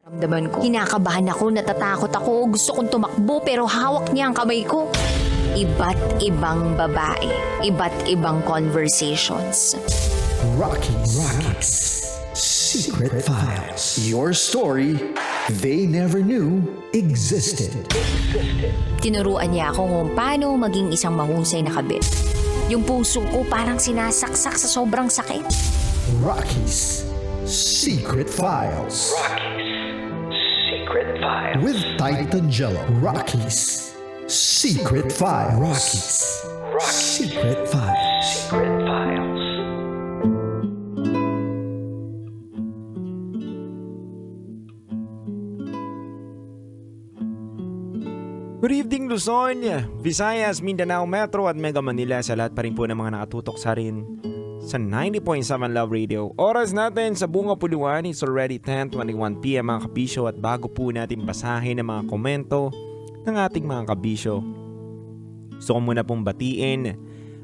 Ramdaman ko. Kinakabahan ako, natatakot ako, gusto kong tumakbo pero hawak niya ang kamay ko. Iba't ibang babae, iba't ibang conversations. Rocky's Secret Files. Your story they never knew existed. Tinuruan niya ako kung paano maging isang mahusay na kabit. Yung puso ko parang sinasaksak sa sobrang sakit. Rocky's Secret Files. Secret Files. With Titan Jello. Rocky's Secret Files. Rocky's Secret Files. Secret Files. Good evening Luzon, Visayas, Mindanao Metro at Mega Manila, sa lahat pa rin po ng mga nakatutok sa rin sa 90.7 Love Radio. Oras natin sa Bunga Puluan, it's already 10:21 PM mga kabisyo, at bago po natin basahin ang mga komento ng ating mga kabisyo, gusto ko muna pong batiin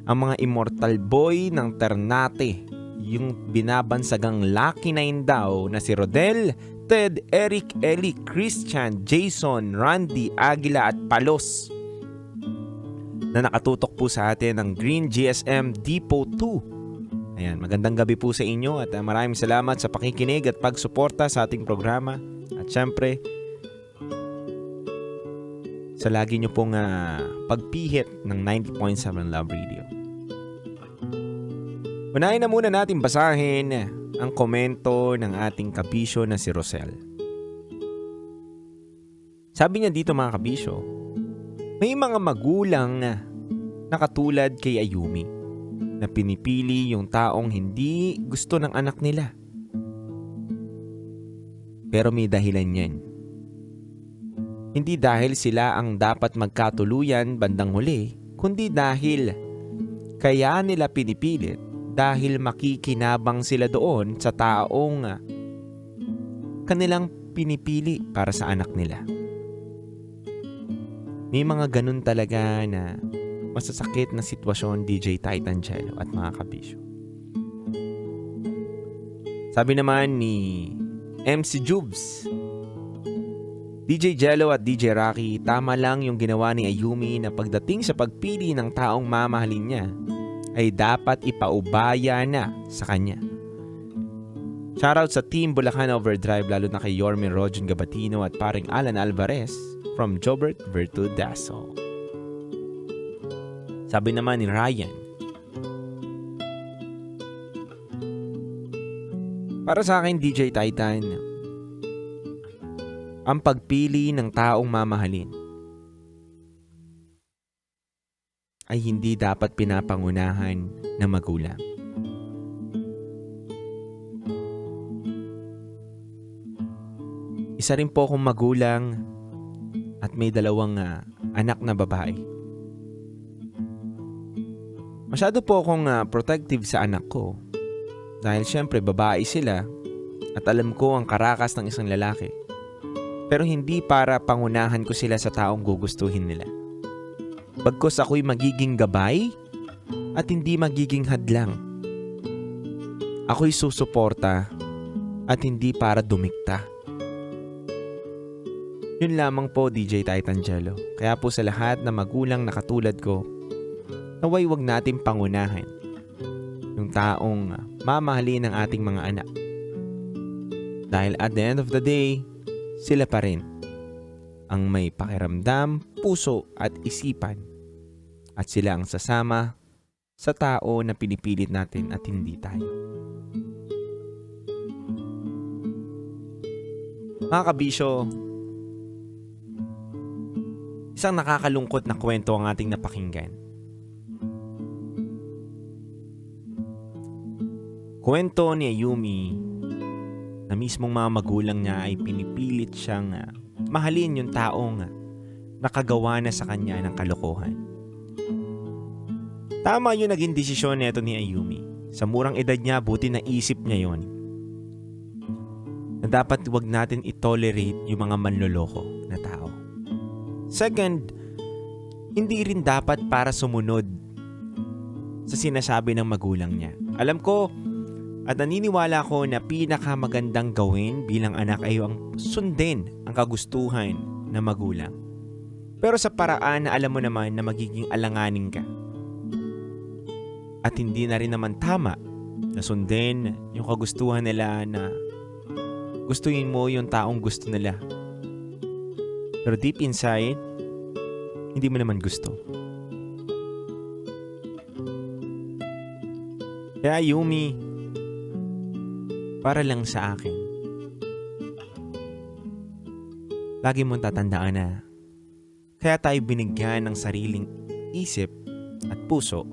ang mga immortal boy ng Ternate, yung binabansagang Lucky 9 daw na si Rodel, Ted, Eric, Eli, Christian, Jason, Randy, Aguila at Palos, na nakatutok po sa atin ng Green GSM Depot 2. Ayan, magandang gabi po sa inyo at maraming salamat sa pakikinig at pagsuporta sa ating programa. At syempre, sa lagi nyo pong pagpihit ng 90.7 Love Radio. Unahin na muna natin basahin ang komento ng ating kabisyo na si Rosel. Sabi niya dito mga kabisyo, may mga magulang na katulad kay Ayumi na pinipili yung taong hindi gusto ng anak nila. Pero may dahilan yan. Hindi dahil sila ang dapat magkatuluyan bandang huli, kundi dahil kaya nila pinipilit dahil makikinabang sila doon sa taong kanilang pinipili para sa anak nila. May mga ganun talaga na masasakit na sitwasyon, DJ Titan Jello at mga kabisyo. Sabi naman ni MC Jubes, DJ Jello at DJ Rocky, tama lang yung ginawa ni Ayumi na pagdating sa pagpili ng taong mamahalin niya ay dapat ipaubaya na sa kanya. Shoutout sa Team Bulacan Overdrive, lalo na kay Yorme Rojan Gabatino at paring Alan Alvarez from Jobert Virtud Daso. Sabi naman ni Ryan, para sa akin DJ Titan, ang pagpili ng taong mamahalin ay hindi dapat pinapangunahan ng magulang. Isa rin po akong magulang at may dalawang anak na babae. Masyado po akong protective sa anak ko dahil syempre babae sila at alam ko ang karakas ng isang lalaki. Pero hindi para pangunahan ko sila sa taong gugustuhin nila. Bagkus ako'y magiging gabay at hindi magiging hadlang. Ako'y susuporta at hindi para dumikta. Yun lamang po DJ Titan Jello. Kaya po sa lahat na magulang na katulad ko, naway wag natin pangunahan yung taong mamahalin ng ating mga anak. Dahil at the end of the day, sila pa rin ang may pakiramdam, puso at isipan, at sila ang sasama sa tao na pinipilit natin at hindi tayo. Mga kabisyo, isang nakakalungkot na kwento ang ating napakinggan. Kwento ni Ayumi na mismong mga magulang niya ay pinipilit siyang mahalin yung taong nakagawa na sa kanya ng kalokohan. Tama yung naging desisyon nito ni Ayumi. Sa murang edad niya, buti naisip niya yon. Na dapat wag natin itolerate yung mga manloloko na tao. Second, hindi rin dapat para sumunod sa sinasabi ng magulang niya. Alam ko, At naniniwala ko na pinakamagandang gawin bilang anak ay ang sundin ang kagustuhan ng magulang. Pero sa paraan na alam mo naman na magiging alanganin ka. At hindi na rin naman tama na sundin yung kagustuhan nila na gustuin mo yung taong gusto nila. Pero deep inside, hindi mo naman gusto. Kaya Yumi, para lang sa akin, lagi mong tatandaan na kaya tayo binigyan ng sariling isip at puso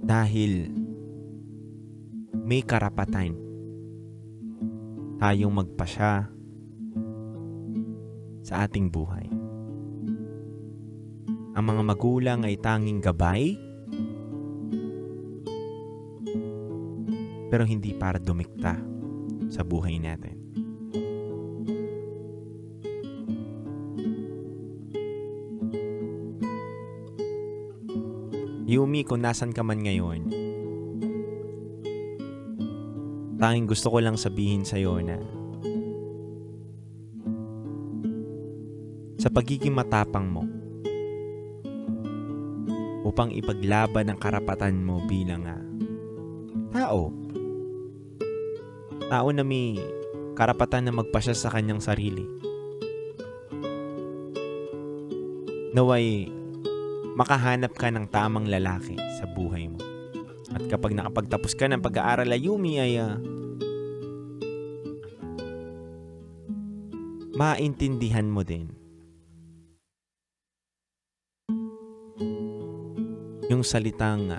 dahil may karapatan tayong magpasya sa ating buhay. Ang mga magulang ay tanging gabay, pero hindi para dumikta sa buhay natin. Yumi, kung nasan ka man ngayon, tanging gusto ko lang sabihin sa'yo na sa pagiging matapang mo upang ipaglaban ang karapatan mo bilang tao na may karapatan na magpasya sa kanyang sarili, naway makahanap ka ng tamang lalaki sa buhay mo. At kapag nakapagtapos ka ng pag-aaral, Yumi, ay maintindihan mo din yung salitang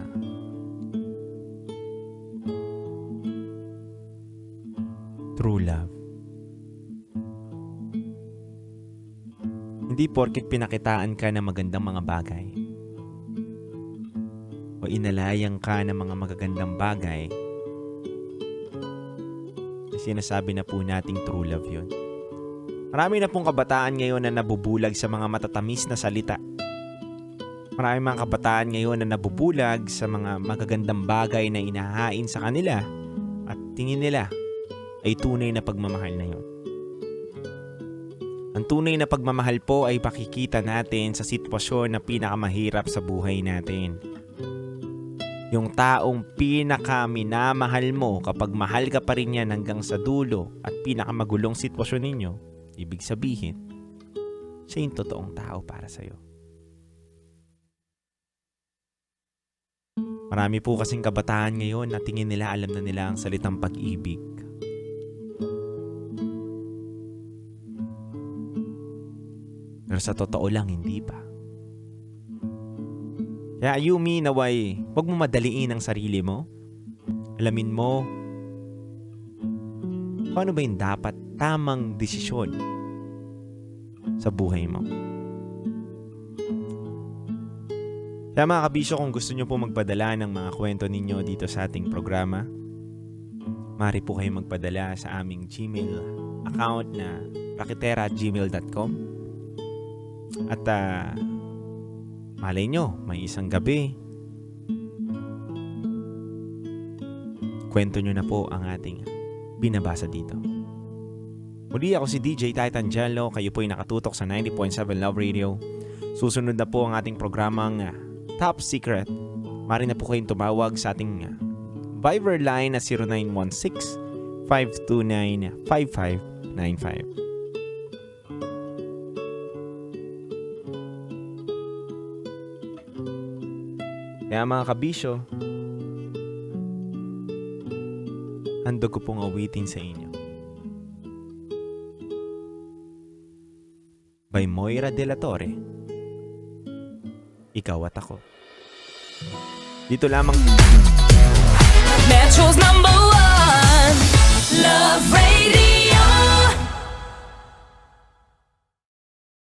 true love. Hindi porket pinakitaan ka ng magandang mga bagay o inalayang ka ng mga magagandang bagay, sinasabi na po nating true love yun. Marami na pong kabataan ngayon na nabubulag sa mga matatamis na salita. Marami mga kabataan ngayon na nabubulag sa mga magagandang bagay na inahain sa kanila at tingin nila ay tunay na pagmamahal na yun. Ang tunay na pagmamahal po ay pakikita natin sa sitwasyon na pinakamahirap sa buhay natin. Yung taong pinakaminamahal mo, kapag mahal ka pa rin yan hanggang sa dulo at pinakamagulong sitwasyon ninyo, ibig sabihin, siya yung totoong tao para sa'yo. Marami po kasing kabataan ngayon na tingin nila alam na nila ang salitang pag-ibig. Pero sa totoo lang, hindi pa. Kaya Yumi, naway, huwag mo madaliin ang sarili mo. Alamin mo kung ano ba yung dapat tamang desisyon sa buhay mo. Kaya mga kabisyo, kung gusto nyo po magpadala ng mga kwento ninyo dito sa ating programa, maaari po kayo magpadala sa aming Gmail account na rakitera@gmail.com. At malay nyo, may isang gabi, kwento nyo na po ang ating binabasa dito. Muli ako si DJ Titan Jello, kayo po ay nakatutok sa 90.7 Love Radio. Susunod na po ang ating programang Top Secret. Maaari na po kayong tumawag sa ating Viber line na 0916-529-5595. Kaya mga kabisyo, handog ko pong awitin sa inyo. By Moira De La Torre, Ikaw at Ako. Dito lamang Metro's #1 Love Radio.